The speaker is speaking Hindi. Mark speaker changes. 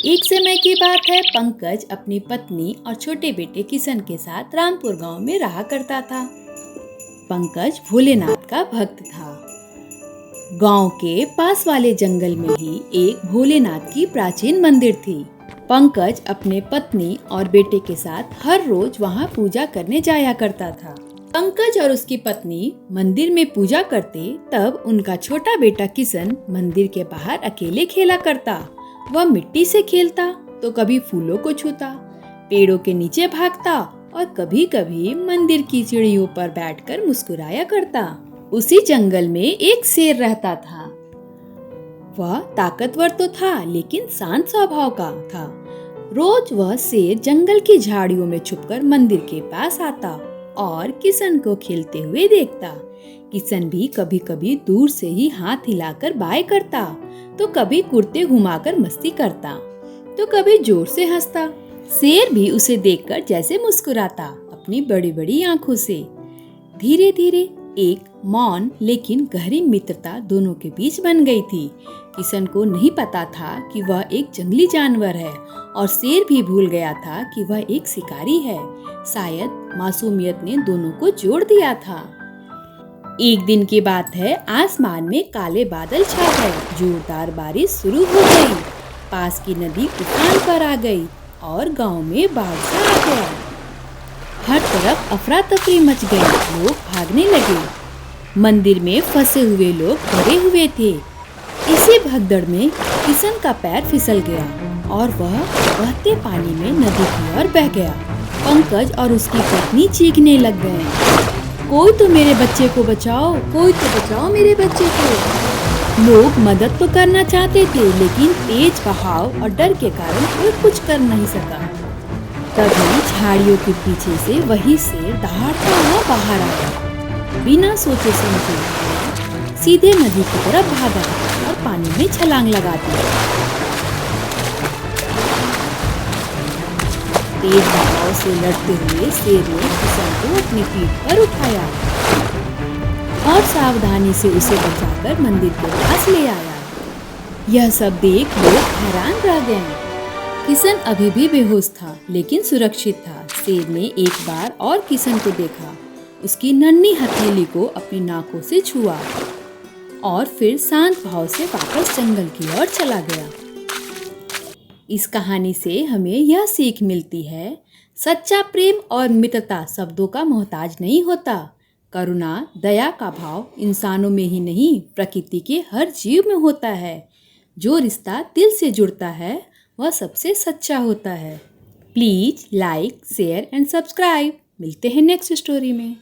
Speaker 1: एक समय की बात है, पंकज अपनी पत्नी और छोटे बेटे किशन के साथ रामपुर गांव में रहा करता था। पंकज भोलेनाथ का भक्त था। गांव के पास वाले जंगल में ही एक भोलेनाथ की प्राचीन मंदिर थी। पंकज अपने पत्नी और बेटे के साथ हर रोज वहां पूजा करने जाया करता था। पंकज और उसकी पत्नी मंदिर में पूजा करते, तब उनका छोटा बेटा किशन मंदिर के बाहर अकेले खेला करता। वह मिट्टी से खेलता तो कभी फूलों को छूता, पेड़ों के नीचे भागता और कभी कभी मंदिर की सीढ़ियों पर बैठकर मुस्कुराया करता। उसी जंगल में एक शेर रहता था। वह ताकतवर तो था, लेकिन शांत स्वभाव का था। रोज वह शेर जंगल की झाड़ियों में छुपकर मंदिर के पास आता और किशन को खेलते हुए देखता। किशन भी कभी कभी दूर से ही हाथ हिलाकर बाय करता, तो कभी कुर्ते घुमाकर मस्ती करता, तो कभी जोर से हंसता। शेर भी उसे देखकर जैसे मुस्कुराता अपनी बड़ी बड़ी आंखों से। धीरे धीरे एक मौन लेकिन गहरी मित्रता दोनों के बीच बन गई थी। किशन को नहीं पता था कि वह एक जंगली जानवर है और शेर भी भूल गया था कि वह एक शिकारी है। शायद मासूमियत ने दोनों को जोड़ दिया था। एक दिन की बात है, आसमान में काले बादल छा गए, जोरदार बारिश शुरू हो गई। पास की नदी उफान पर आ गई और गांव में बाढ़ सा आ गया। हर तरफ अफरा तफरी मच गई, लोग भागने लगे। मंदिर में फंसे हुए लोग डरे हुए थे। इसी भगदड़ में किशन का पैर फिसल गया और वह बहते पानी में नदी की ओर बह गया। पंकज और उसकी पत्नी चीखने लग गए, कोई तो मेरे बच्चे को बचाओ, कोई तो बचाओ मेरे बच्चे को। लोग मदद तो करना चाहते थे, लेकिन तेज बहाव और डर के कारण कोई कुछ कर नहीं सका। तभी झाड़ियों के पीछे से वही शेर दहाड़ता हुआ बाहर आया। बिना सोचे समझे सीधे नदी की तरफ भागा और पानी में छलांग लगा दिया। तेज बहाव से लड़ते हुए शेर ने किशन को अपनी पीठ पर उठाया और सावधानी से उसे बचाकर मंदिर के पास ले आया। यह सब देख लोग हैरान रह गए। किशन अभी भी बेहोश था, लेकिन सुरक्षित था। शेर ने एक बार और किशन को देखा, उसकी नन्ही हथेली को अपनी नाकों से छुआ और फिर शांत भाव से वापस जंगल की ओर चला गया। इस कहानी से हमें यह सीख मिलती है, सच्चा प्रेम और मित्रता शब्दों का मोहताज नहीं होता। करुणा, दया का भाव इंसानों में ही नहीं, प्रकृति के हर जीव में होता है। जो रिश्ता दिल से जुड़ता है वह सबसे सच्चा होता है। Please like, share and subscribe. मिलते हैं नेक्स्ट स्टोरी में।